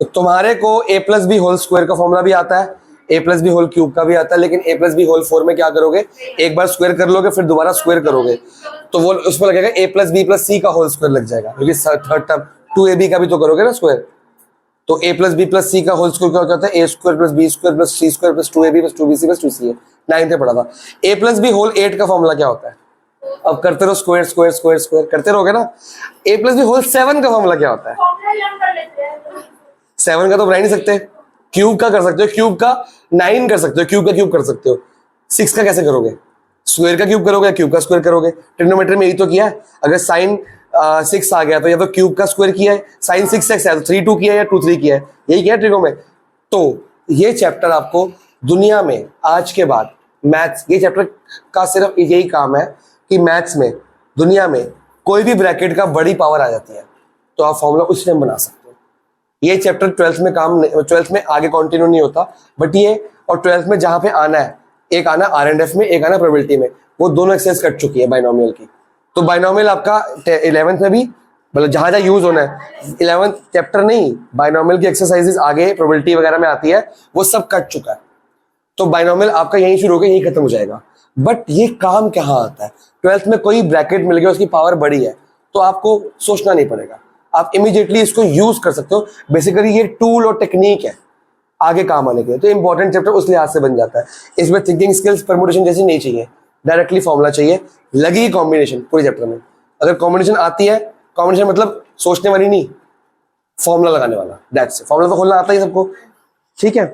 तो तुम्हारे को a plus B whole square का फॉर्मूला भी आता है, a plus B whole cube का भी आता है, लेकिन a प्लस बी होल 4 में क्या करोगे, एक बार स्क्वायर कर लोगे फिर दोबारा स्क्वायर करोगे तो वो उसमें लगेगा a plus B plus C का होल स्क्वायर लग जाएगा, क्योंकि थर्ड टर्म 2ab का भी तो करोगे ना स्क्वायर। तो a plus B plus C का होल स्क्वायर क्या होता है, a square plus B square plus C square plus 2ab plus 2bc plus 2ca। 9th में पढ़ा था। a प्लस बी होल 8 का फॉर्मूला क्या होता है, अब करते रहो स्क्वायर स्क्वायर स्क्वायर स्क्वायर करते रहोगे ना। a प्लस बी होल 7 का फॉर्मूला क्या होता है, 7 का तो बना ही नहीं सकते, क्यूब का कर सकते हो, क्यूब का 9 कर सकते हो, क्यूब का क्यूब कर सकते हो, 6 का कैसे करोगे, स्क्वायर का क्यूब करोगे, क्यूब का स्क्वायर करोगे। ट्रिग्नोमेट्री में यही तो किया है, अगर साइन 6 आ गया तो या तो क्यूब का स्क्वायर किया है, साइन 6x है तो 3 2 किया है या 2 3 किया है, यही किया है ट्रिग्नो में। तो ये चैप्टर आपको दुनिया में आज के बाद मैथ्स, ये चैप्टर का सिर्फ यही काम है कि मैथ्स में दुनिया में कोई भी ब्रैकेट का बड़ी पावर आ जाती है तो आप फॉर्मूला उस टाइम बना सकते हो। ये चैप्टर 12th में काम, 12th में आगे कंटिन्यू नहीं होता, बट ये और 12th में जहां पे आना है, एक आना R&F में, एक आना प्रोबेबिलिटी में, वो दोनों एक्सरसाइज कट चुकी है बाइनोमियल की। तो बाइनोमियल आपका 11th में भी मतलब जहां जहां यूज होना है, 11th चैप्टर नहीं, बाइनोमियल की एक्सरसाइजेस आगे प्रोबेबिलिटी वगैरह में आती है, वो सब कट चुका है। तो बाइनोमियल आपका यहीं शुरू होकर यहीं खत्म हो जाएगा। बट ये काम कहाँ आता है, 12th में कोई ब्रैकेट मिल गया, उसकी पावर बड़ी है तो आपको सोचना नहीं पड़ेगा, आप इमीडिएटली इसको यूज कर सकते हो। बेसिकली ये टूल और टेक्निक है आगे काम आने के लिए, तो इंपॉर्टेंट चैप्टर उस लिहाज से बन जाता है। इसमें थिंकिंग स्किल्स परमुटेशन जैसी नहीं चाहिए, डायरेक्टली फॉर्मूला चाहिए, लगेगी कॉम्बिनेशन पूरे चैप्टर में। अगर कॉम्बिनेशन आती है, कॉम्बिनेशन मतलब सोचने वाली नहीं, फॉर्मूला लगाने वाला, दैट्स इट। फॉर्मूला तो खोलना आता ही सबको, ठीक है।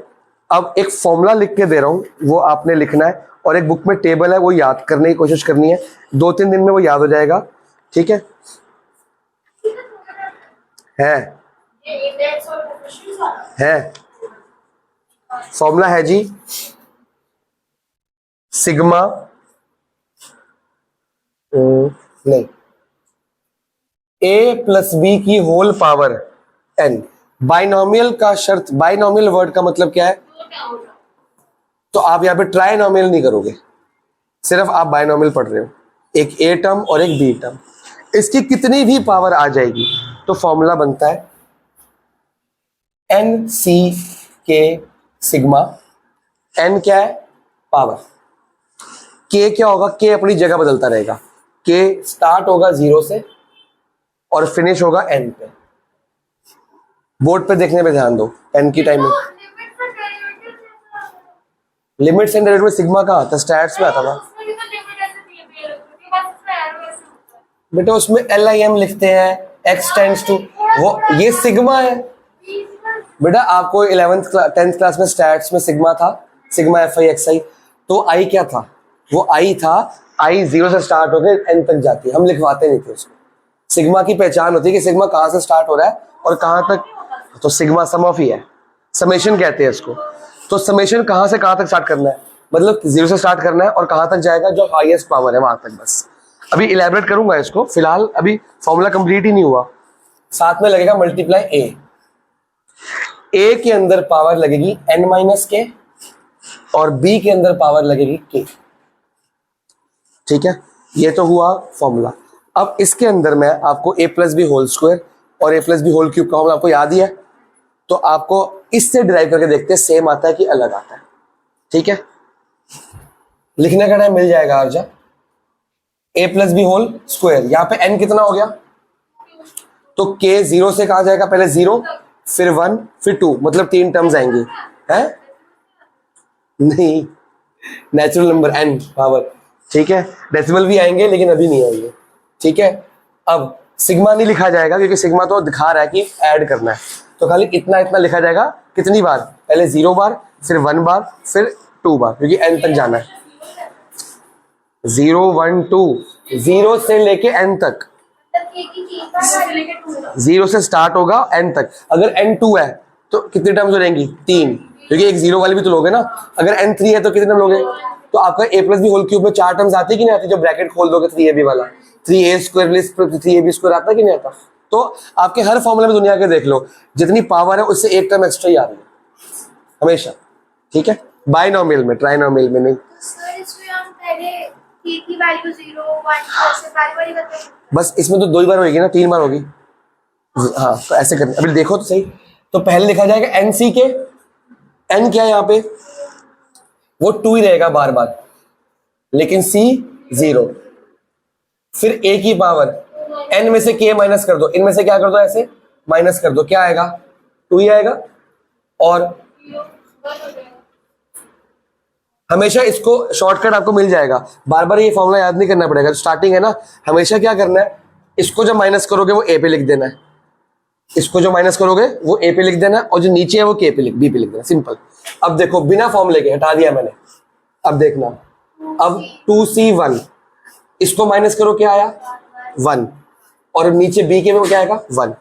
अब एक फॉर्मूला लिख के दे रहा हूं, वो आपने लिखना है, और एक बुक में टेबल है वो याद करने की कोशिश करनी है, 2-3 दिन में वो याद हो जाएगा, ठीक है। है फॉर्मूला है जी, सिग्मा नहीं, a प्लस बी की होल पावर n। बाइनोमियल का शर्त, बाइनोमियल वर्ड का मतलब क्या है, तो आप यहां पे ट्राइनोमियल नहीं करोगे, सिर्फ आप बाइनोमियल पढ़ रहे हो, एक a टर्म और एक b टर्म, इसकी कितनी भी पावर आ जाएगी तो फॉर्मूला बनता है n c k sigma. n क्या है, पावर, k क्या होगा, k अपनी जगह बदलता रहेगा, k स्टार्ट होगा 0 से और फिनिश होगा n पे। बोर्ड पे देखने पे ध्यान दो, n की टाइमिंग, लिमिट्स एंड डेरिवेटिव में सिग्मा का आता, स्टैट्स में आता था बेटा, उसमें LIM लिखते हैं, x टेंड्स टू, वो ये सिग्मा है बेटा। आपको 11th 10th क्लास में स्टैट्स में सिग्मा था, सिग्मा FI XI, तो I क्या था, वो I था, I 0 से स्टार्ट होकर n तक जाती है, हम लिखवाते नहीं थे उसको। सिग्मा की पहचान होती है कि सिग्मा कहां से स्टार्ट हो रहा है और कहां तक, तो सिग्मा सम ऑफ ही है, समेशन कहते हैं इसको। तो समेशन कहां से कहां तक स्टार्ट करना है, मतलब 0 से स्टार्ट करना है और कहां तक जाएगा, जो हाईएस्ट पावर है वहां तक। बस अभी इलेबोरेट करूंगा इसको, फिलहाल अभी फॉर्मूला कंप्लीट ही नहीं हुआ। साथ में लगेगा मल्टीप्लाई a के अंदर पावर लगेगी n-k और b के अंदर पावर लगेगी k, ठीक है। ये तो हुआ फॉर्मूला। अब इसके अंदर मैं आपको a plus B whole square और a plus B whole cube का फॉर्मूला आपको याद ही है, तो आपको इससे डिराइव करके देखते हैं सेम आता है कि अलग आता है, ठीक है। लिखने का टाइम मिल जाएगा अर्जा, a plus B whole square, यहां पे n कितना हो गया, तो k 0 से कहा जाएगा, पहले 0 फिर 1 फिर 2, मतलब 3 टर्म्स आएंगी, है नहीं, नेचुरल नंबर n पावर, ठीक है। डेसिमल भी आएंगे लेकिन अभी नहीं आएंगे, ठीक है। अब सिग्मा नहीं लिखा जाएगा क्योंकि सिग्मा तो दिखा रहा है कि ऐड करना है, तो खाली इतना इतना लिखा जाएगा, कितनी बार, पहले 0 बार फिर 1 बार फिर 2 बार, क्योंकि n तक जाना है। 0 1 2, 0 से लेके n तक, 0 से स्टार्ट होगा n तक। अगर n 2 है तो कितनी टर्म्स हो जाएंगी, 3, क्योंकि एक 0 वाली भी तो लोगे ना। अगर n 3 है तो कितने टर्म लोगे, तो आपका a plus B whole cube में 4 टर्म्स आती है कि नहीं आती, जो ब्रैकेट खोल दोगे 3ab वाला, 3a square plus 3ab square आता है कि नहीं आता। तो आपके हर फॉर्मूले में दुनिया के देख लो, जितनी पावर है उससे एक टर्म एक्स्ट्रा ही आ रही है हमेशा, ठीक है। बाइनोमियल में, ट्राइनोमियल में नहीं। बस इसमें तो 2 ही बार होगी ना, 3 बार होगी, हाँ। तो ऐसे करना, अभी देखो तो सही, तो पहले लिखा जाएगा एन सी के, एन क्या है यहाँ पे, वो 2 ही रहेगा बार बार, लेकिन सी 0, फिर a की पावर n में से k माइनस कर दो, इनमें से क्या कर दो, ऐसे माइनस कर दो, क्या आएगा, 2 ही आएगा। और हमेशा इसको शॉर्टकट आपको मिल जाएगा, बार बार ये फॉर्मूला याद नहीं करना पड़ेगा, स्टार्टिंग है ना, हमेशा क्या करना है, इसको जब माइनस करोगे वो a पे लिख देना है, इसको जो माइनस करोगे वो a पे लिख देना है, और जो नीचे है वो b पे लिख देना, सिंपल। अब देखो बिना फॉर्मूले के हटा दिया मैंने, अब देखना, अब 2c1 इसको माइनस करो, क्या आया 1, और नीचे b के में क्या आएगा 1,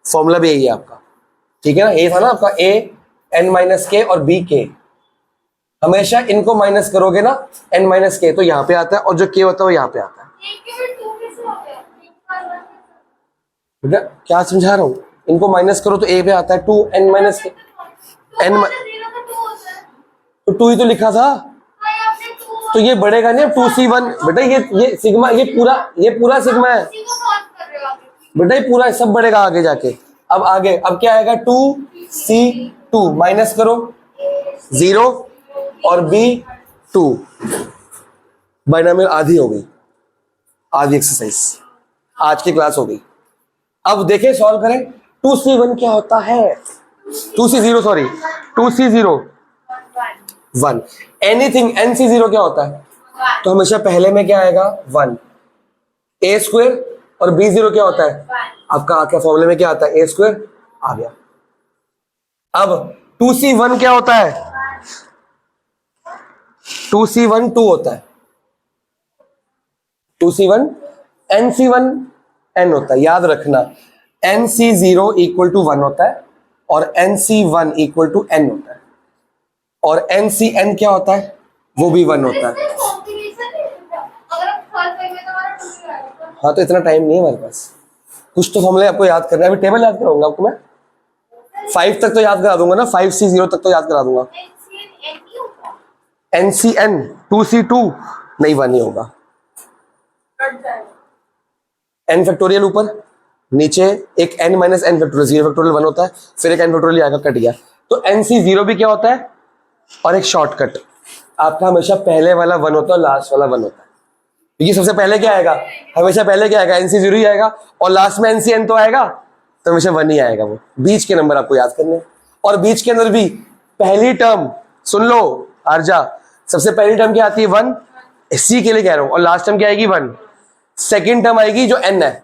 फॉर्मूला भी यही है आपका, ठीक है ना, ये था ना आपका a n माइनस के और b के, हमेशा इनको माइनस करोगे ना n माइनस के तो यहाँ पे आता है, और जो k होता है वो यहाँ पे आता है। बेटा क्या समझा रहा हूँ, इनको माइनस करो तो a पे आता है 2 n माइनस के, n तो 2 ही तो लिखा था, तो ये बढ़ेगा नहीं 2c1, बेटा ये सिग्मा, ये पूरा सिग्मा है बेटा, ये पूरा सब बढ़ेगा आगे जाके। अब आगे, अब क्या आएगा, 2c2 माइनस करो 0 और b2, बाइनोमियल आधी हो गई, आधी एक्सरसाइज आज की क्लास हो गई। अब देखें सॉल्व करें, 2c1 क्या होता है, 2c0 sorry 2c0 1, anything nc0 क्या होता है, तो हमेशा पहले में क्या आएगा 1, a स्क्वायर, और b0 क्या होता है आपका, आके फॉर्मूले में क्या आता है a स्क्वायर आ गया। अब 2c1 क्या होता है, 2c1 2 होता है, 2c1 nc1 n होता है, याद रखना nc0 इक्वल टू 1 होता है और nc1 इक्वल टू n होता है, और ncn क्या होता है, वो भी 1 होता है। हाँ तो इतना टाइम नहीं है हमारे पास, कुछ तो फॉर्मूले आपको याद करना है, अभी टेबल याद कराऊंगा आपको मैं, 5 तक तो याद करा दूंगा ना, 5c0 तक तो याद करा दूंगा। ncn 2c2 नहीं 1 ही होगा, n फैक्टोरियल ऊपर, नीचे एक n minus n factorial, 0 factorial 1 होता है, फिर एक n फैक्टोरियल आएगा, कट गया, तो nc0 भी क्या होता है, और एक शॉर्टकट आपका हमेशा पहले वाला 1 होता है, लास्ट वाला 1 होता है, क्योंकि सबसे पहले क्या आएगा, हमेशा पहले क्या आएगा, nc0 ही आएगा, और लास्ट में ncn तो आएगा, तो हमेशा 1 ही आएगा, वो बीच के नंबर आपको याद करने हैं। और बीच के अंदर भी पहली टर्म सुन लो आरजा, सबसे पहली टर्म क्या आती है 1, सी के लिए कह रहा हूं, और लास्ट टर्म क्या आएगी 1, सेकेंड टर्म आएगी जो n है,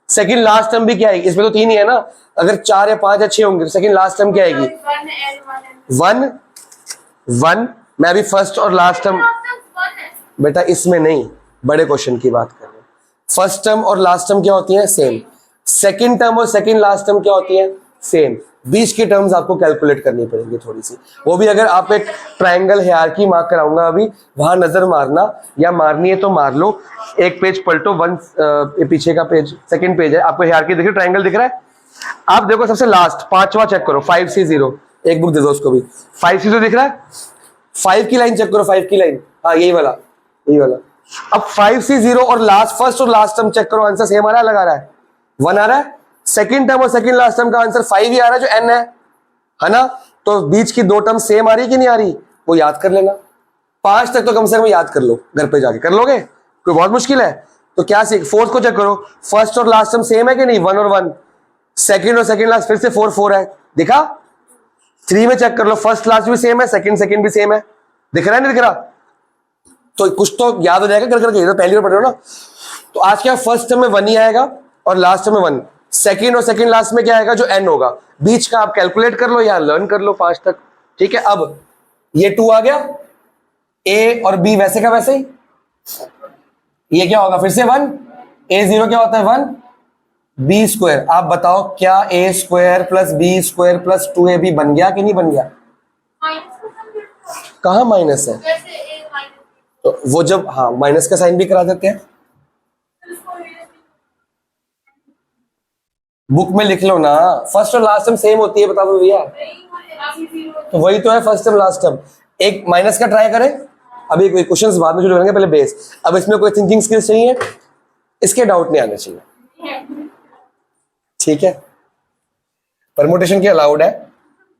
सेकेंड लास्ट टर्म भी क्या आएगी, इसमें तो 3 ही है ना, अगर 4 या 5 या 6 होंगे तो सेकेंड लास्ट टर्म क्या आएगी 1, मैं अभी फर्स्ट और लास्ट टर्म, बेटा इसमें नहीं, बड़े क्वेश्चन की बात कर रहे हैं, फर्स्ट टर्म और लास्ट टर्म क्या होती है सेम, सेकेंड टर्म और सेकेंड लास्ट टर्म क्या होती है सेम, बीच की टर्म्स आपको कैलकुलेट करनी पड़ेंगी थोड़ी सी, वो भी अगर आप एक ट्रायंगल हायरार्की मार्क कराऊंगा अभी, वहां नजर मारना, या मारनी है तो मार लो, एक पेज पलटो, पीछे का पेज सेकंड पेज है, आपको हायरार्की दिख रही है, ट्रायंगल दिख रहा है, आप देखो सबसे लास्ट 5वां चेक करो, 5c0, एक बुक दे दो उसको भी, 5c0 दिख रहा है, 5 की लाइन चेक करो, 5 की लाइन, हाँ यही वाला, अब 5c0 और लास्ट, फर्स्ट और लास्ट टर्म चेक करो, आंसर सेम आ रहा है, लगा रहा है 1 आ रहा है, सेकंड टर्म और सेकंड लास्ट टर्म का आंसर 5 ही आ रहा है जो n है ना, तो बीच की 2 टर्म सेम आ रही कि नहीं आ रही, वो याद कर लेना, 5 तक तो कम से कम याद कर लो, घर पे जाके कर लोगे, कोई बहुत मुश्किल है, तो क्या सीख, फोर्थ को चेक करो, फर्स्ट और लास्ट टर्म सेम है कि नहीं 1 और 1, सेकंड और सेकंड लास्ट फिर से 4 है, दिखा, 3 में चेक कर लो, फर्स्ट लास्ट भी सेम है, सेकंड भी सेम है, दिख रहा है नहीं दिख रहा, तो कुछ तो याद हो जाएगा कर करके, तो पहली बार पढ़ रहे हो ना, तो आज क्या फर्स्ट टर्म में 1 ही आएगा और लास्ट टर्म में 1, सेकंड और सेकंड लास्ट में क्या आएगा जो n होगा, बीच का आप कैलकुलेट कर लो या लर्न कर लो 5 तक, ठीक है। अब ये 2 आ गया, a और b वैसे का वैसे ही, ये क्या होगा फिर से 1, a0 क्या होता है 1, b स्क्वायर, आप बताओ क्या a square plus b square plus 2ab बन गया कि नहीं बन गया, कहां माइनस है, तो वो जब, हाँ माइनस का साइन भी करा देते हैं, बुक में लिख लो ना, फर्स्ट और लास्ट टर्म सेम होती है, बता दो भैया, तो वही तो है फर्स्ट टर्म लास्ट टर्म, एक माइनस का ट्राई करें, अभी कोई क्वेश्चंस बाद में शुरू करेंगे, पहले बेस, अब इसमें कोई थिंकिंग स्किल्स चाहिए, इसके डाउट नहीं आने चाहिए, ठीक है, परमुटेशन की अलाउड है,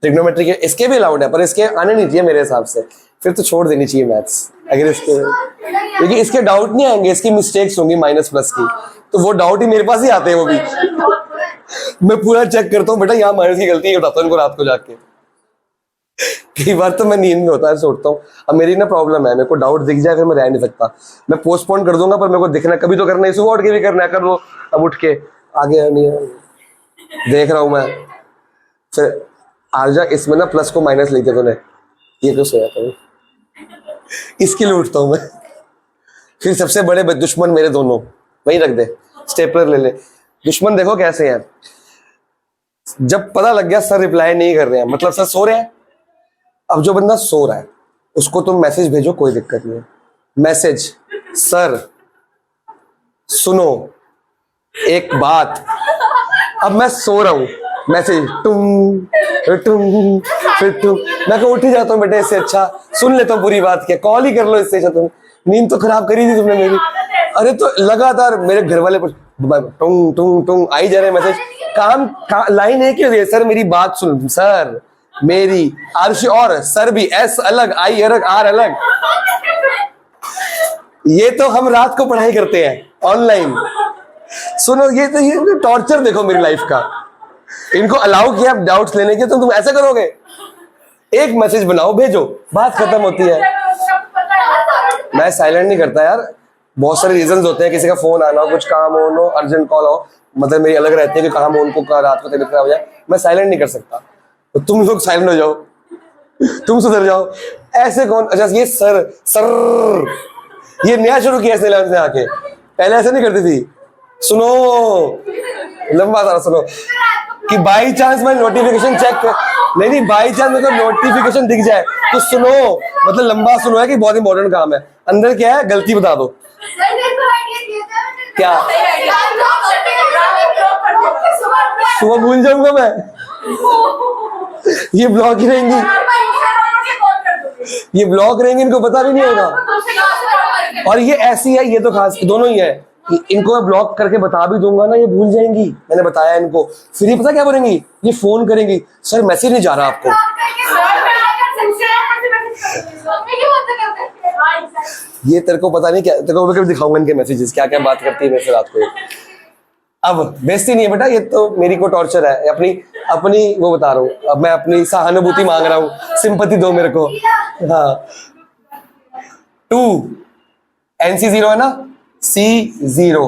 ट्रिग्नोमेट्री के इसके भी अलाउड है, पर इसके आने नहीं चाहिए मेरे हिसाब से, फिर तो छोड़ देनी चाहिए मैथ्स अगर इसके, क्योंकि इसके डाउट नहीं आएंगे, इसकी मिस्टेक्स होंगी माइनस प्लस की, तो वो डाउट ही मेरे पास ही आते हैं वो भी। मैं पूरा चेक करता हूँ बेटा यहाँ माइनस की गलती है, बताता हूँ इनको रात को जाके। कई बार तो मैं नींद में होता है सोचता हूँ, अब मेरी ना प्रॉब्लम है, मेरे को डाउट दिख जाए फिर मैं रह नहीं सकता, मैं पोस्टपोन कर दूंगा, पर मेरे को दिखना कभी तो करना है, सुबह उठ के भी करना है, कर लो अब उठ के आगे नहीं देख रहा हूँ मैं, फिर आ जा इसमें ना प्लस को माइनस लिख दे तूने, ये क्यों सोया था, इसके लिए उठता हूँ मैं। फिर सबसे बड़े दुश्मन मेरे दोनों वही रख दे, स्टेपलर ले ले। दुश्मन देखो कैसे हैं, जब पता लग गया सर रिप्लाई नहीं कर रहे हैं, मतलब सर सो रहे हैं, अब जो बंदा सो रहा है उसको तुम मैसेज भेजो, कोई दिक्कत नहीं है, मैसेज सर सुनो एक बात, अब मैं सो रहा हूं, मैसेज टुम टुम फिर टुम, मैं को उठ ही जाता हूँ बेटे, इससे अच्छा सुन लेता हूँ पूरी बात, क्या कॉल ही कर लो, इससे अच्छा तुम नींद तो खराब करी थी तुमने मेरी। अरे तो लगातार मेरे घर वाले टुंग टुंग टुंग आई जा रहे मैसेज, लाइन है क्यों है, सर मेरी बात सुन, सर मेरी अर्श, और सर भी एस अलग आई अलग आर अलग, ये तो हम रात को पढ़ाई करते हैं ऑनलाइन, सुनो ये टॉर्चर देखो मेरी लाइफ का, इनको अलाउ किया डाउट्स लेने के, तो तुम ऐसा करोगे, एक मैसेज बनाओ भेजो, बात खत्म होती है। मैं साइलेंट नहीं करता यार, बहुत सारे रीजंस होते हैं, किसी का फोन आना हो, कुछ काम हो, नो अर्जेंट कॉल हो, मतलब मेरी अलग रहती है कि काम हो उनको, रात को तबीयत खराब हो जाए, मैं साइलेंट नहीं कर सकता, तो तुम लोग साइलेंट हो जाओ, तुम सुधर जाओ। ऐसे कौन, अच्छा ये सर ये नया शुरू किया इसने 11th में आके, पहले ऐसे नहीं करती थी। सुनो लंबा सारा सुनो, कि बाई चांस मैं नोटिफिकेशन चेक नहीं बाई चांस मेरे को नोटिफिकेशन दिख जाए तो सुनो, मतलब लंबा सुनो है कि बहुत इंपॉर्टेंट काम है, अंदर क्या है गलती बता दो क्या, सुबह भूल जाऊंगा मैं, ये ब्लॉक ही रहेंगी, ये ब्लॉक रहेंगे, इनको पता भी नहीं होगा। और ये ऐसी है, ये तो खास दोनों ही है, इनको मैं ब्लॉक करके बता भी दूंगा ना, ये भूल जाएंगी, मैंने बताया इनको, फिर ये पता क्या बोलेंगी, ये फोन करेंगी, सर मैसेज नहीं जा रहा आपको, ये तेरे को पता नहीं क्या, तेरे को कभी दिखाऊंगा इनके मैसेजेस क्या क्या बात करती है मेरे से रात को। अब बेइज्जती नहीं है बेटा, ये तो मेरी को टॉर्चर है, अपनी अपनी वो बता रहा हूँ, अब मैं अपनी सहानुभूति मांग रहा हूँ, सिंपैथी दो मेरे को। हाँ 2 NC 0 है ना, C 0,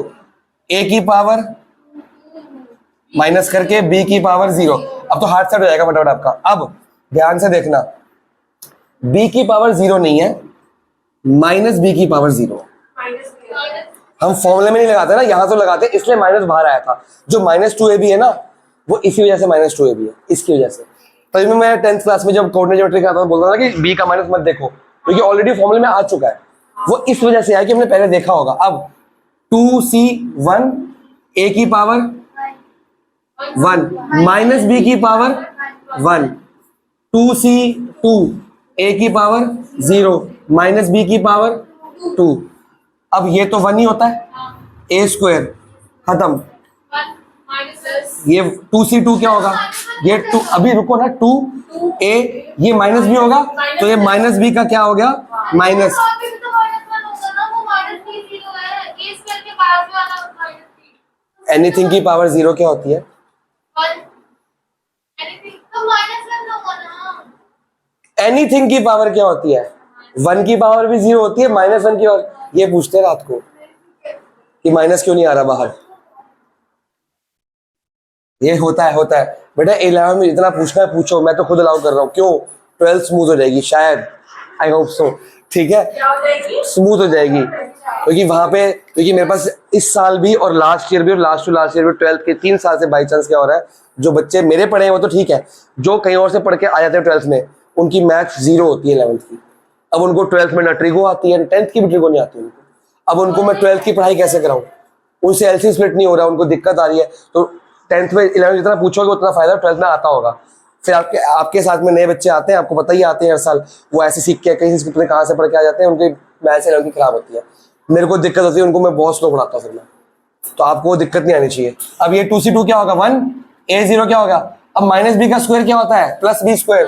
A की पावर माइनस करके B की पावर 0, अब तो हार्ड सेट हो जाएगा फटाफट आपका। अब ध्यान से देखना, B की पावर 0 नहीं है, माइनस B की पावर 0, हम फॉर्मूले में नहीं लगाते ना, यहां तो लगाते, इसलिए माइनस बाहर आया था, जो -2AB है ना वो इसी वजह से -2AB है, इसकी वजह से। तभी मैं 10th क्लास में जब कोऑर्डिनेट ज्योमेट्री का आता था बोलता था कि B का माइनस मत देखो, क्योंकि ऑलरेडी फॉर्मूले में आ चुका है, वो इस वजह से आया कि हमने पहले देखा होगा। अब 2C1 A की पावर 1 माइनस B की पावर 1, 2C2 A की पावर 0 माइनस B की पावर 2, अब ये तो 1 ही होता है, A स्क्वायर खत्म, ये 2C2 क्या होगा, ये 2, अभी रुको ना, 2A ये माइनस B होगा, तो ये माइनस B का क्या हो गया, माइनस, एनीथिंग की पावर 0 क्या होती है, एनीथिंग की पावर क्या होती है, 1 की पावर भी 0 होती है, -1 की, और ये पूछते हैं रात को कि माइनस क्यों नहीं आ रहा बाहर, ये होता है बेटा। 11 में जितना पूछना है पूछो, मैं तो खुद अलाउ कर रहा हूँ, क्यों 12 स्मूथ हो जाएगी शायद, आई होप सो, ठीक है स्मूथ हो जाएगी, क्योंकि वहां पे, क्योंकि मेरे पास इस साल भी और लास्ट ईयर भी और लास्ट टू लास्ट ईयर भी 12th के 3 साल से बाई चांस क्या हो रहा है, जो बच्चे मेरे पढ़े हैं वो तो ठीक है, जो कहीं और से पढ़ के आ जाते हैं 12th में, उनकी मैथ्स 0 होती है 11th की, अब उनको 12th में ना ट्रिगो आती है, 10th की भी ट्रिगो नहीं आती उनको, अब उनको मैं 12th की पढ़ाई कैसे कराऊं, उनसे एलसी स्प्लिट नहीं हो रहा, उनको दिक्कत आ रही है, तो 10th में 11th जितना पूछोगे उतना फायदा 12th में आता होगा। फिर आपके साथ में नए बच्चे आते हैं, आपको पता ही आते हैं हर साल, वो ऐसे सीख के कहीं से कहाँ से पढ़ के आ जाते हैं, उनकी मैथ्स 11th की खराब होती है, मेरे को दिक्कत होती है, उनको मैं बहुत स्लो पढ़ाता हूँ फिर मैं, तो आपको वो दिक्कत नहीं आनी चाहिए। अब ये 2C2 क्या होगा 1, A0 क्या होगा अब माइनस बी का स्क्वायर क्या होता है? Plus B square,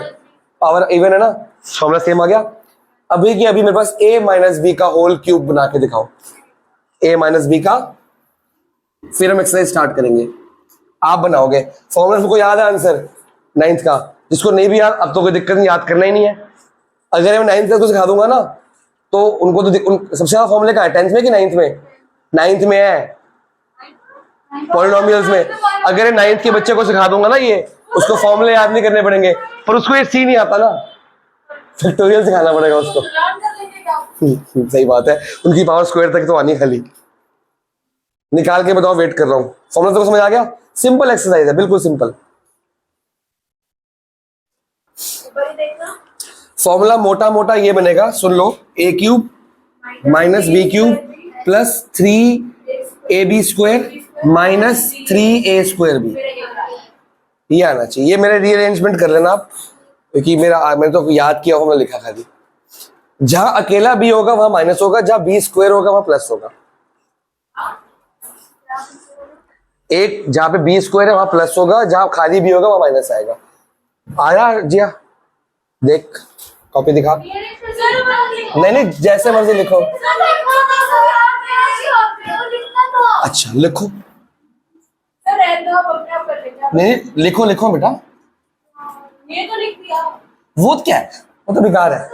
power even है ना, फॉर्मूला सेम आ गया। अभी की अभी मेरे पास a माइनस बी का होल क्यूब बना के दिखाओ, a माइनस बी का। फिर हम एक्सरसाइज स्टार्ट करेंगे, आप बनाओगे। फॉर्मूला को याद है आंसर 9th का? जिसको नहीं भी याद, अब तो कोई दिक्कत नहीं, याद करना ही नहीं है। अगर मैं 9th को सिखा दूंगा ना तो उनको तो सबसे ज्यादा फॉर्मूले का है 10th में कि 9th में? 9th में है, पॉलिनोमियल्स में। अगर 9th के बच्चे को सिखा दूंगा ना ये, उसको फॉर्मूले याद नहीं करने पड़ेंगे, पर उसको ये सी नहीं आता ना, फैक्टोरियल सिखाना पड़ेगा उसको। सही बात है, उनकी पावर स्क्वायर तक तो आनी खाली। निकाल के बताओ, वेट कर रहा हूं। फॉर्मूला तो समझ आ गया? सिंपल एक्सरसाइज है, बिल्कुल सिंपल। फॉर्मूला मोटा मोटा ये बनेगा, सुन लो, a cube minus b cube plus 3ab square minus 3a square b. ये आना चाहिए। ये मेरे रीअरेंजमेंट कर लेना आप, क्योंकि मैंने तो याद किया फॉर्मूला लिखा खाली। जहां अकेला b होगा वहां माइनस होगा, जहां b स्क्वायर होगा वहां प्लस होगा। एक जहां पे b स्क्वायर है वहां प्लस होगा, जहां खाली b होगा वहां माइनस आएगा। आया जिया? देख कॉपी दिखा। नहीं, जैसे मर्जी लिखो। अच्छा लिखो, नहीं लिखो लिखो बेटा। ये तो लिख दिया। वो क्या है? वो तो बेकार है।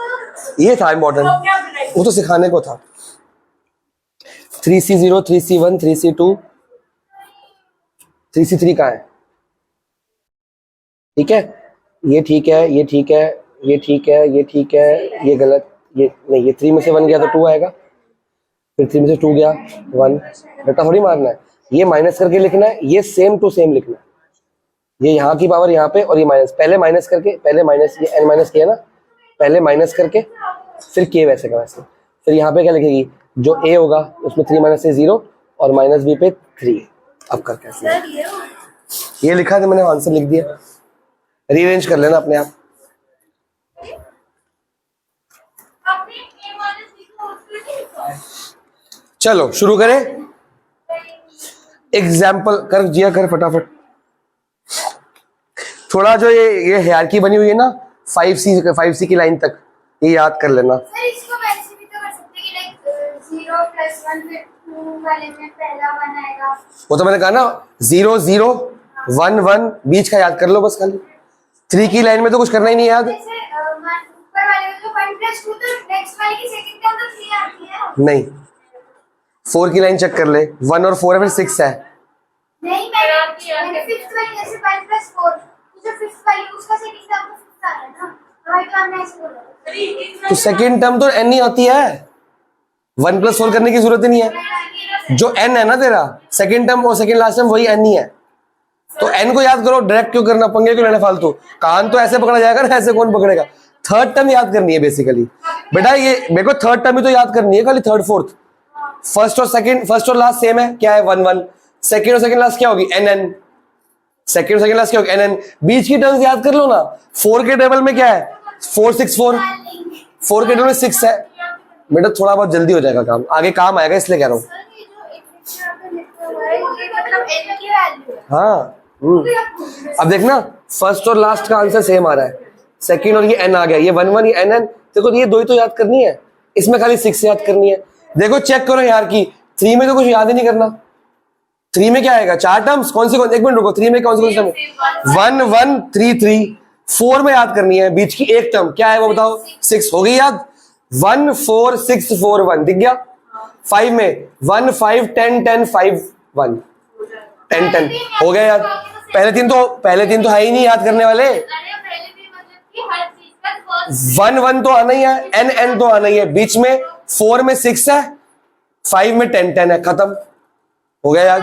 ये था इम्पोर्टेंट, वो तो सिखाने को था। 3c0 3c1 3c2 3c3 का है, ठीक है? ये ठीक है, ये ठीक है, ये ठीक है, ये ठीक है, ये गलत, ये नहीं। ये 3 में से 1 गया तो 2 आएगा, फिर 3 में से 2 गया 1। बेटा थोड़ी मारना है, ये माइनस करके लिखना है, ये सेम टू सेम लिखना है। ये यहाँ की पावर यहाँ पे और ये माइनस, पहले माइनस करके, पहले माइनस, ये n माइनस किया ना, पहले माइनस करके फिर k वैसे का वैसे। फिर यहाँ पे क्या लिखेगी? जो a होगा उसमें 3 माइनस से 0 और माइनस b पे 3। अब कर कैसे? ये लिखा था मैंने, आंसर लिख दिया। रीअरेंज कर लेना अपने आप। चलो शुरू करें। एग्जाम्पल कर जिया, कर फटाफट। थोड़ा जो ये हायरार्की बनी हुई है ना 5c की लाइन तक, ये याद कर लेना। सर इसको वैसे भी तो कर सकते हैं कि लाइक 0 + 1 फिर 2 वाले में पहला 1 आएगा। वो तो मैंने कहा ना, 0 0 1 1 बीच का याद कर लो बस खाली। 3 की लाइन में तो कुछ करना ही नहीं याद। जैसे ऊपर वाले में तो 1 + 2 तो नेक्स्ट वाले की सेकंड टर्म तो 3 आती है। नहीं, 4 की लाइन चेक कर ले, 1 और 4 है, फिर 6 है। नहीं मैंने फिफ्थ वाली जैसे 1 + 4 जो फिफ्थ वाली उसका सेकंड टर्म तो 5 आ रहा है ना, राइट तो हमने ऐसे बोला। तो सेकंड टर्म तो n ही होती है, 1 + 4 करने की जरूरत ही नहीं है। जो n है ना तेरा सेकंड टर्म और सेकंड लास्ट टर्म वही n ही है। तो n को याद करो, डायरेक्ट क्यों करना, पंगे क्यों लेना फालतू? कान तो ऐसे पकड़ा जाएगा ना, ऐसे कौन पकड़ेगा? थर्ड टर्म याद करनी है बेसिकली बेटा। ये मेरे को थर्ड टर्म ही तो याद करनी है खाली, थर्ड फोर्थ। फर्स्ट और सेकंड, फर्स्ट और लास्ट सेम है, क्या है 1 1। सेकंड और सेकंड लास्ट क्या होगी? n। सेकंड और सेकंड लास्ट क्या होगी? n। बीच की टर्म्स याद कर लो ना। 4 के टेबल में क्या है? 4 6 4। 4 के टेबल में 6 है बेटा। थोड़ा बहुत जल्दी हो जाएगा काम, आगे काम आएगा, इसलिए कह रहा हूँ। हाँ अब देखना, फर्स्ट और लास्ट का आंसर सेम आ रहा है, सेकंड और ये n आ गया, ये 1 1 ये n n। देखो ये दो ही तो याद करनी है, इसमें खाली 6 याद करनी है। देखो चेक करो यार की 3 में तो कुछ याद ही नहीं करना। 3 में क्या आएगा? 4 टर्म्स, कौन सी? एक मिनट रुको, 3 में कौन सी टर्म? 1 1 3 3। 4 में याद करनी है, बीच की एक टर्म क्या है वो बताओ? 6 हो गई याद। 1 4 6 4 1 दिख गया। 5 में 1 5 10 10 5 1 10 10 हो गया याद। पहले तीन तो है ही नहीं याद करने वाले। 1 1 तो आना ही है, n n तो आना ही है, बीच में 4 में 6 है, 5 में 10 10 है, खत्म हो गया याद।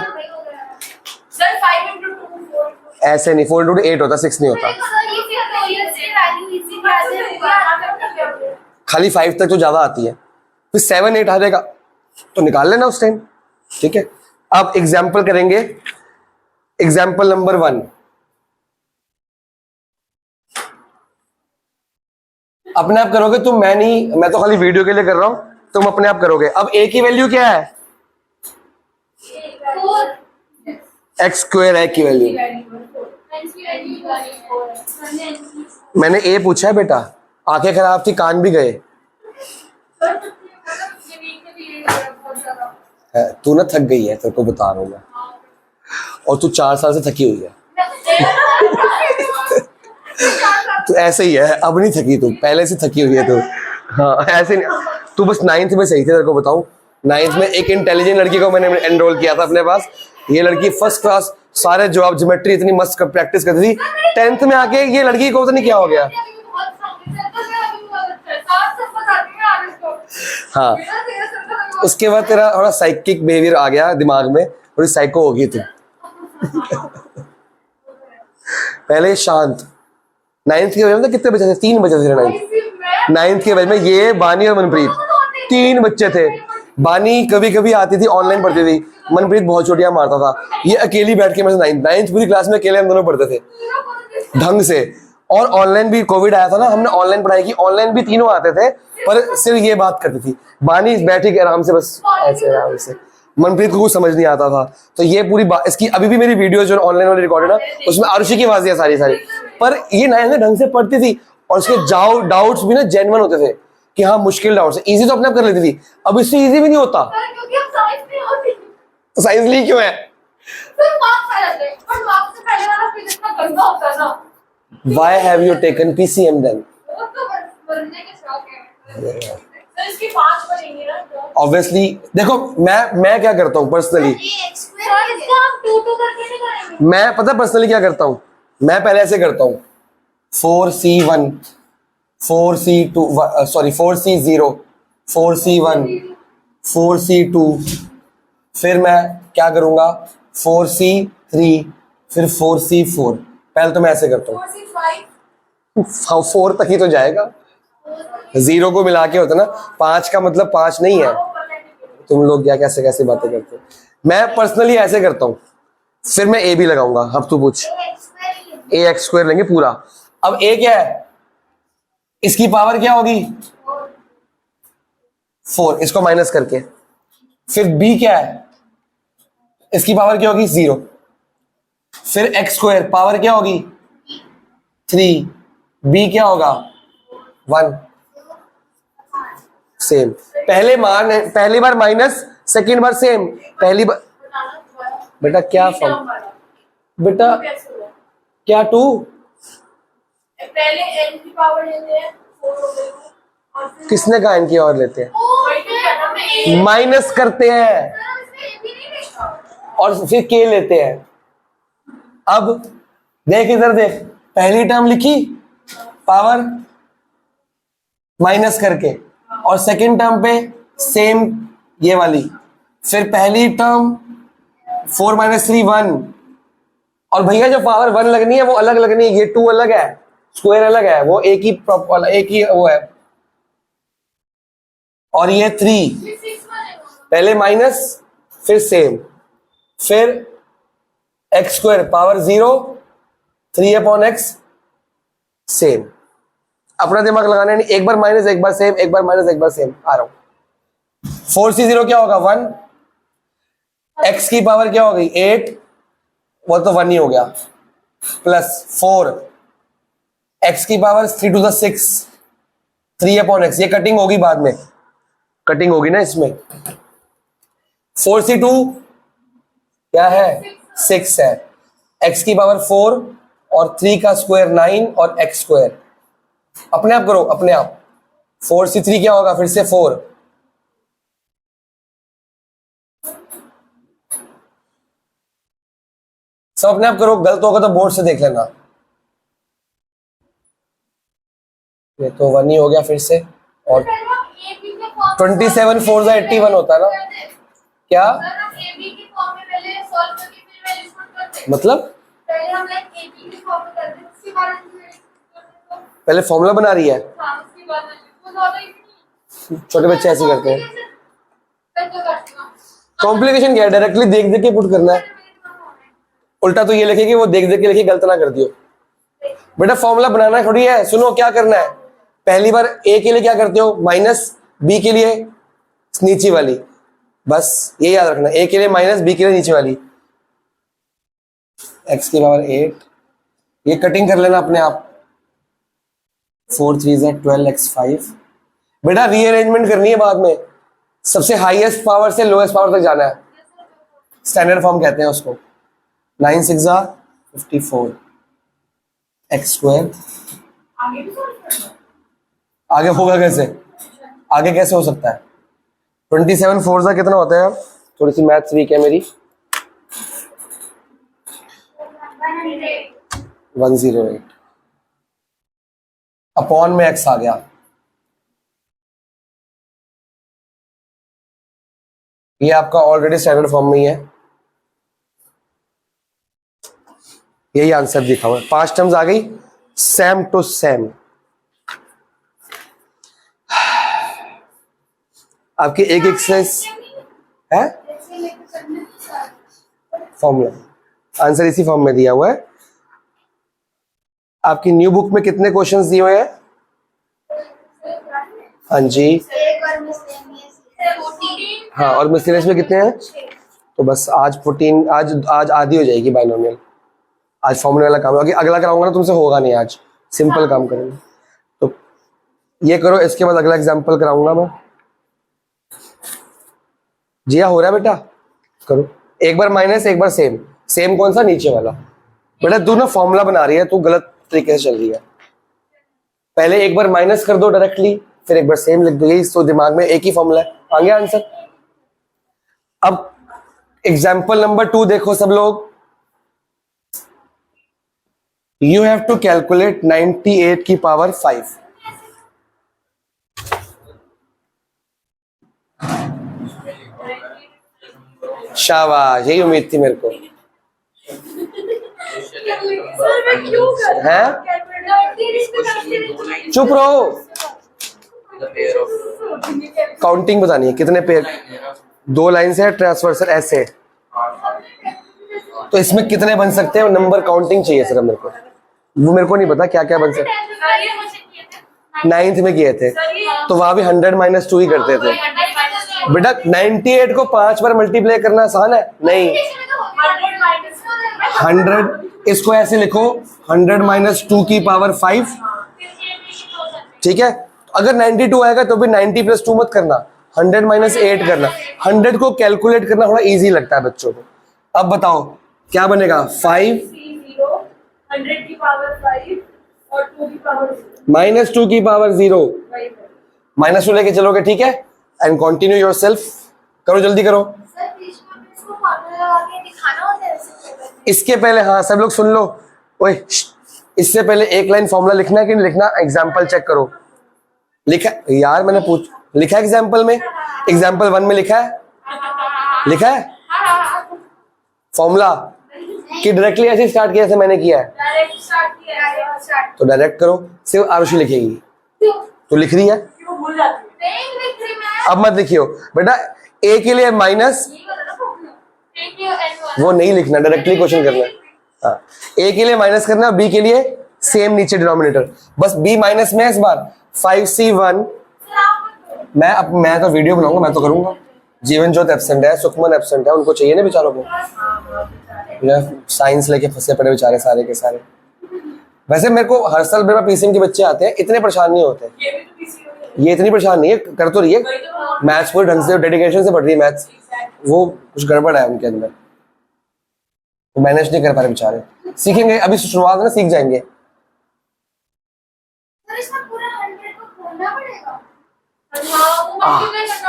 सर 5 × 2 4। ऐसे नहीं, 4 × 8 होता, 6 नहीं होता। खाली 5 तक तो ज्यादा आती है, फिर 7 8 आ जाएगा तो निकाल लेना उस टाइम, ठीक है। अब एग्जाम्पल करेंगे, एग्जाम्पल नंबर 1। अपने आप करोगे तुम, मैं नहीं, मैं तो खाली वीडियो के लिए कर रहा हूं, तुम अपने आप करोगे। अब a की वैल्यू क्या है? x² है की वैल्यू। मैंने ए पूछा है बेटा, आंखें खराब थी, कान भी गए। तू ना थक गई है, तेरे को बता रहा हूँ मैं, और तू 4 साल से थकी हुई है। तू ऐसे ही है, अब नहीं थकी, तू पहले से थकी हुई है तू। हाँ ऐसे नहीं, तू बस 9th में सही थी, तेरे को बताऊं 9th में एक इंटेलिजेंट लड़की को मैंने एनरोल किया था अपने पास। ये लड़की फर्स्ट क्लास, सारे जवाब ज्योमेट्री इतनी मस्त प्रैक्टिस करती थी। 10th में आके ये लड़की को पता नहीं क्या हो गया। हाँ उसके बाद तेरा थोड़ा साइकिक बिहेवियर आ गया दिमाग में, थोड़ी साइको हो गई तू। पहले शांत। 9th के बैच में कितने बच्चे थे? 3 बच्चे थे 9th के बैच में, ये बानी और मनप्रीत, 3 बच्चे थे। बानी कभी कभी आती थी, ऑनलाइन पढ़ती थी। मनप्रीत बहुत छोटियां मारता था। ये अकेली बैठ के मेरे 9th पूरी क्लास में अकेले हम दोनों पढ़ते थे ढंग से। और ऑनलाइन भी कोविड आया था ना, हमने ऑनलाइन पढ़ाई की। ऑनलाइन भी तीनों आते थे, पर सिर्फ ये बात करती थी। बानी बैठी के आराम से, बस ऐसे आराम से। मनप्रीत को कुछ समझ नहीं आता था। तो ये पूरी बात, इसकी अभी भी मेरी वीडियो जो ऑनलाइन वाली रिकॉर्डेड है उसमें आरुषि की आवाज़ें सारी सारी। पर ये 9th में ढंग से पढ़ती थी, और उसके डाउट्स भी ना जेन्युइन होते थे कि हाँ मुश्किल डाउट्स है, इजी तो अपने आप कर लेती थी। अब इससे इजी भी नहीं होता। तो साइंस ली क्यों है? Why have you taken PCM then? Obviously, देखो मैं क्या करता हूँ पर्सनली, मैं पता पर्सनली क्या करता हूँ। मैं पहले ऐसे करता हूँ 4C1 4C2 sorry 4C0 4C1 4C2, फिर मैं क्या करूँगा 4C3 फिर 4C4। पहले तो मैं ऐसे करता हूँ, 4 तक ही तो जाएगा। 0 को मिला के होता ना, 5 का मतलब 5 नहीं है। तुम लोग क्या कैसे कैसे बातें करते हो। मैं पर्सनली ऐसे करता हूँ, फिर मैं ए भी लगाऊंगा। अब तू पूछ। ax² लेंगे पूरा। अब a क्या है, इसकी पावर क्या होगी 4, इसको माइनस करके। फिर b क्या है, इसकी पावर क्या होगी 0। फिर x² पावर क्या होगी 3, b क्या होगा 1। सेम, पहली बार माइनस, सेकेंड बार सेम। पहली बार बेटा क्या फॉर्म, बेटा क्या 2, पहले n की पावर लेते हैं 4 हो गई, और फिर किसने कहा इनकी और लेते हैं, माइनस करते हैं और फिर k लेते हैं। अब देख इधर देख, पहली टर्म लिखी पावर माइनस करके, और सेकंड टर्म पे सेम ये वाली। फिर पहली टर्म 4 - 3 1, और भैया जो पावर 1 लगनी है वो अलग लगनी है। ये 2 अलग है, स्क्वायर अलग है, वो एक ही वो है। और ये 3 पहले माइनस फिर सेम, फिर x² पावर 0 3/x सेम। अपना दिमाग लगाना नहीं, एक बार माइनस एक बार सेम, एक बार माइनस एक बार सेम। आ रहा हूं। 4C0 क्या होगा 1, x की पावर क्या हो गई 8, वो तो 1 ही हो गया, प्लस 4 x की पावर 3 to the 6 3/x। ये कटिंग होगी बाद में, कटिंग होगी ना इसमें। 4C2 क्या है 6 है, x की पावर 4 और 3 का स्क्वायर 9 और x²। अपने आप करो, अपने आप। 4C3 क्या होगा फिर से 4, सब अपने आप करो। गलत होगा तो बोर्ड से देख लेना। ये तो 1 ही हो गया फिर से। और 27 4 81 होता है ना क्या, मतलब पहले फॉर्मूला बना रही है। छोटे बच्चे ऐसे करते हैं। कॉम्प्लिकेशन क्या है, डायरेक्टली देख देख के पुट करना है। उल्टा तो ये लिखे कि वो देख देख के लिखे, गलत ना कर दियो। बेटा फॉर्मूला बनाना थोड़ी है। सुनो क्या करना है, पहली बार ए के लिए क्या करते हो माइनस, बी के लिए नीचे वाली, बस ये याद रखना। ए के लिए माइनस, बी के लिए नीचे वाली। x की पावर 8 ये कटिंग कर लेना अपने आप। 4 3 12x5। बेटा रीअरेंजमेंट करनी है बाद में, सबसे हाईएस्ट पावर से लोएस्ट पावर तक जाना है, स्टैंडर्ड फॉर्म कहते हैं उसको। 9 6 54 x²। आगे होगा कैसे, आगे कैसे हो सकता है? 27 4 कितना होता है? थोड़ी सी मैथ्स वीक है मेरी। 108 अपॉन में x आ गया। ये आपका ऑलरेडी स्टैंडर्ड फॉर्म में ही है, यही आंसर दिखा हुआ है। 5 टर्म्स आ गई सेम टू सेम। आपकी एक एक्सरसाइज है, फॉर्मूला आंसर इसी फॉर्म में दिया हुआ है। आपकी न्यू बुक में कितने क्वेश्चंस दिए हुए हैं? हाँ जी, हाँ, और मिसलेनियस में कितने हैं? तो बस आज 14, आज आधी हो जाएगी बाइनोमियल। आज फॉर्मूले वाला काम होगा, अगला कराऊंगा ना तुमसे, होगा नहीं आज, सिंपल काम करेंगे। तो ये करो, इसके बाद अगला एग्जांपल कराऊंगा मैं। जी हाँ, हो रहा है बेटा, करो। एक बार माइनस, एक बार सेम। सेम कौन सा? नीचे वाला। बेटा तू ना फॉर्मूला बना रही है, तू गलत तरीके से चल रही है। पहले एक बार माइनस कर दो डायरेक्टली, फिर एक बार सेम लिख दो, यही तो दिमाग में एक ही फॉर्मूला है, आ गया आंसर। अब एग्जाम्पल नंबर 2 देखो सब लोग। यू हैव टू कैलकुलेट 98 की पावर 5। शाबाश, यही उम्मीद थी मेरे को। है, चुप रहो, काउंटिंग बतानी है कितने पेयर। 2 लाइन से ट्रांसवर्सल ऐसे, तो इसमें कितने बन सकते हैं? नंबर काउंटिंग चाहिए सिर्फ मेरे को, वो मेरे को नहीं पता क्या क्या बन सकता। 9th में किए थे तो वहां भी 100 - 2 ही करते थे। बेटा 98 को 5 बार मल्टीप्लाई करना आसान है? नहीं। 100, इसको ऐसे लिखो, 100 - 2 की पावर 5। ठीक है, अगर 92 आएगा तो भी 90 + 2 मत करना, 100 - 8 करना। 100 को कैलकुलेट करना थोड़ा इजी लगता है बच्चों को। अब बताओ क्या बनेगा? 5 100 की पावर 5 और 2 की पावर -2 की पावर 0। -2 लेके चलोगे, ठीक है। एंड कंटिन्यू योरसेल्फ, करो जल्दी करो। इसके पहले, हाँ सब लोग सुन लो, ओए इससे पहले एक लाइन फॉर्मूला लिखना है कि नहीं लिखना? एग्जाम्पल चेक करो। लिखा यार, मैंने लिखा है एग्जाम्पल में? एग्जाम्पल 1 में लिखा है? लिखा है फॉर्मूला कि डायरेक्टली ऐसे स्टार्ट किया जैसे मैंने किया है? डायरेक्ट स्टार्ट किया। तो डायरेक्ट करो, सिर्फ आरुषि लिखेगी। तो लिख रही है, क्यों भूल जाती अब मत लिखियो बेटा। ए के लिए माइनस, वो नहीं लिखना, डायरेक्टली क्वेश्चन करना है। हाँ, ए के लिए माइनस करना, बी के लिए सेम नीचे डिनोमिनेटर, बस बी माइनस में इस बार 5C1। मैं तो वीडियो बनाऊंगा, मैं तो करूंगा। जीवन ज्योत एब्सेंट है, सुखमन एब्सेंट है, उनको चाहिए ना बेचारों को, साइंस लेके फंसे पड़े बेचारे सारे के सारे। वैसे मेरे को हर साल मेरे पीसीएम के बच्चे आते हैं, इतने परेशान नहीं होते। ये भी तो किसी ये इतनी परेशान नहीं है, कर तो रही है, मैथ्स पूरे ढंग से डेडिकेशन से पढ़ रही है मैथ्स, वो कुछ गड़बड़ है उनके अंदर, वो मैनेज नहीं कर पा रहे बेचारे। सीखेंगे, अभी शुरुआत है ना, सीख जाएंगे।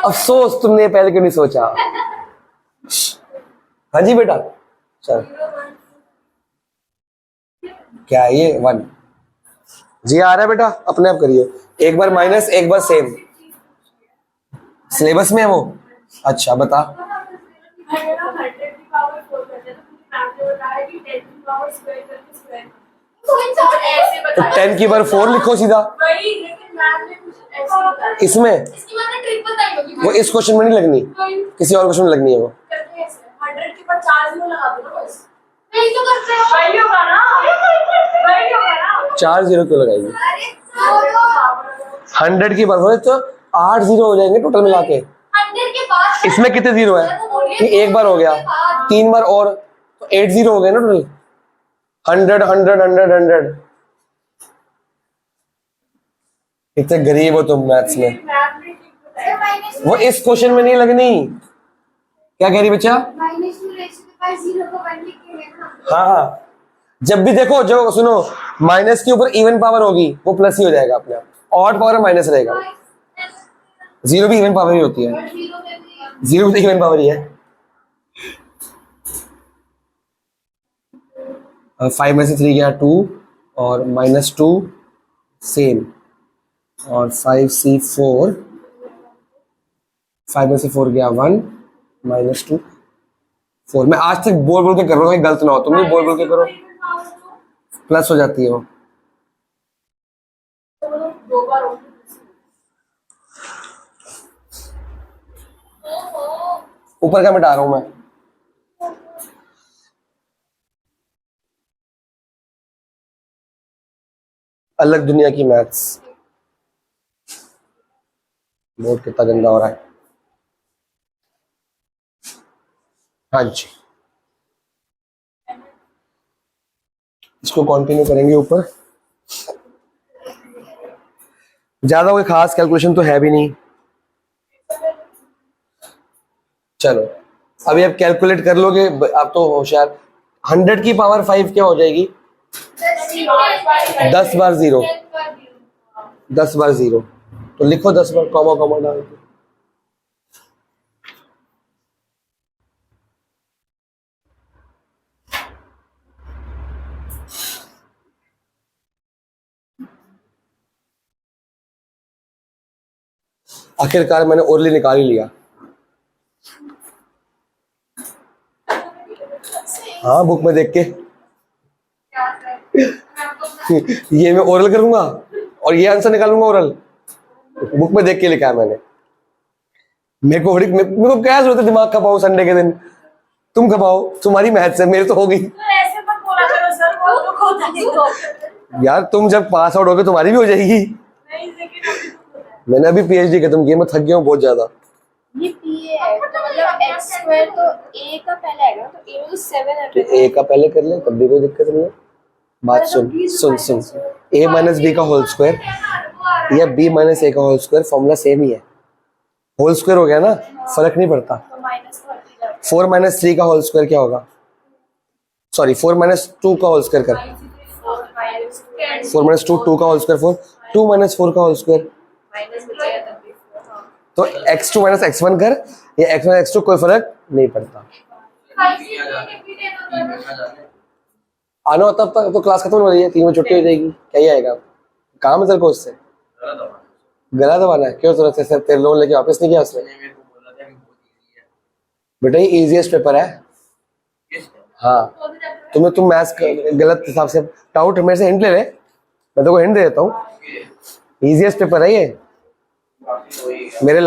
अफसोस तुमने पहले क्यों नहीं सोचा। हाँ जी बेटा, चल क्या है ये 1 जी आ रहा है बेटा, अपने आप करिए। एक बार माइनस, एक बार सेम, सिलेबस में है वो। अच्छा बता। 100 की पावर 4 करते हैं तो मैम ने बताया कि 10 की पावर स्क्वायर करके स्क्वायर ऐसे तो 10 की बार 4 लिखो सीधा। वही, लेकिन मैम ने कुछ ऐसे बताया। इसमें इसकी मैंने ट्रिक बताई होगी वो इस क्वेश्चन में नहीं लगनी, किसी और क्वेश्चन में लगनी है वो। करके ऐसे 100 के बाद 4 0 लगा दो ना, बस वही तो करते हो। वही होगा ना, वही होगा ना। 4 0 क्यों लगाएगी? 100 की बार हो तो 8 0 हो जाएंगे टोटल मिला के। 100 के बाद इसमें कितने 0 है कि एक बार हो गया, 3 बार और तो 8 0 हो गए ना टोटल। 100 100 100 100। इतने गरीब हो तुम मैथ्स में। मैम ने ठीक बताया। माइनस वो इस क्वेश्चन में नहीं लगनी। क्या कह रही बच्चा? माइनस 2 रेज़ के पास 0 को 1 लिख के लेना। हाँ हाँ, जब भी देखो, जो सुनो, माइनस के ऊपर इवन पावर होगी वो प्लस ही हो जाएगा अपने आप। ऑड पावर माइनस रहेगा। जीरो भी इवन पावर ही होती है। और 0 में भी जीरो भी तो इवन पावर ही है। 5 में से 3 गया 2 और -2 सेम, और 5C4, 5 में से 4 गया 1 -2 4। मैं आज तक बोल बोल के कर रहा हूँ, गलत ना हो, तुम भी बोल बोल के करो, प्लस हो जाती है वो। दो बार हो ऊपर का मिटा रहा हूं मैं। अलग दुनिया की मैथ्स। बोर्ड कितना गंदा हो रहा है। हाँ जी, इसको कंटिन्यू करेंगे ऊपर। ज्यादा कोई खास कैलकुलेशन तो है भी नहीं। चलो अभी आप कैलकुलेट कर लोगे, आप तो होशियार। 100 की पावर 5 क्या हो जाएगी? 10 बार 0। 10 बार 0 तो लिखो 10 बार कॉमा कॉमा डाल के। आखिरकार मैंने ओरली निकाल ही लिया। हाँ, बुक में देख के। ये मैं ओरल करूंगा और ये आंसर निकालूंगा ओरल। बुक में देख के लिखा है मैंने। मेरे को क्या जरूरत है दिमाग खपाओ संडे के दिन? तुम खपाओ, तुम्हारी मैथ्स है, मेरी तो होगी। ऐसे मत बोला करो सर, बहुत दुख होता है। यार तुम जब पास आउट होगे तुम्हारी भी हो जाएगी। नहीं, लेकिन अभी दुख होता है। मैंने अभी पीएचडी खत्म की, मैं थक गया हूँ बहुत ज्यादा। ये पी है तो मतलब एक्स स्क्वायर तो ए का पहले आएगा, तो ए में तो 7 है। तो ए का पहले कर ले, तब भी कोई दिक्कत नहीं है। बात सुन, a माइनस बी का होल स्क्वायर या b माइनस ए का होल स्क्वायर, फॉर्मूला सेम ही है। होल स्क्वायर हो गया ना, फर्क नहीं पड़ता। तो -30 4 माइनस 3 का होल स्क्वायर क्या होगा? सॉरी, 4 माइनस 2 का होल स्क्वायर कर। 4 माइनस 2 2 का होल स्क्वायर 4, 2 माइनस 4 का होल स्क्वायर। माइनस बचेगा तब भी। तो x2 माइनस x1 कर, या x1 x2, कोई फर्क नहीं पड़ता। आना हो तब तक तो क्लास खत्म हो रही है, 3 बजे छुट्टी हो जाएगी। क्या ही आएगा काम है तेरे को उससे? गला दबाना है? क्यों जरूरत है सर? तेरे लोन लेके वापस नहीं किया उसने? बेटा ये इजीएस्ट पेपर है। हाँ, तुम मैथ्स गलत हिसाब से डाउट मेरे से हिंट ले ले, मैं तो को हिंट दे देता हूँ। इजीएस्ट पेपर है ये मेरे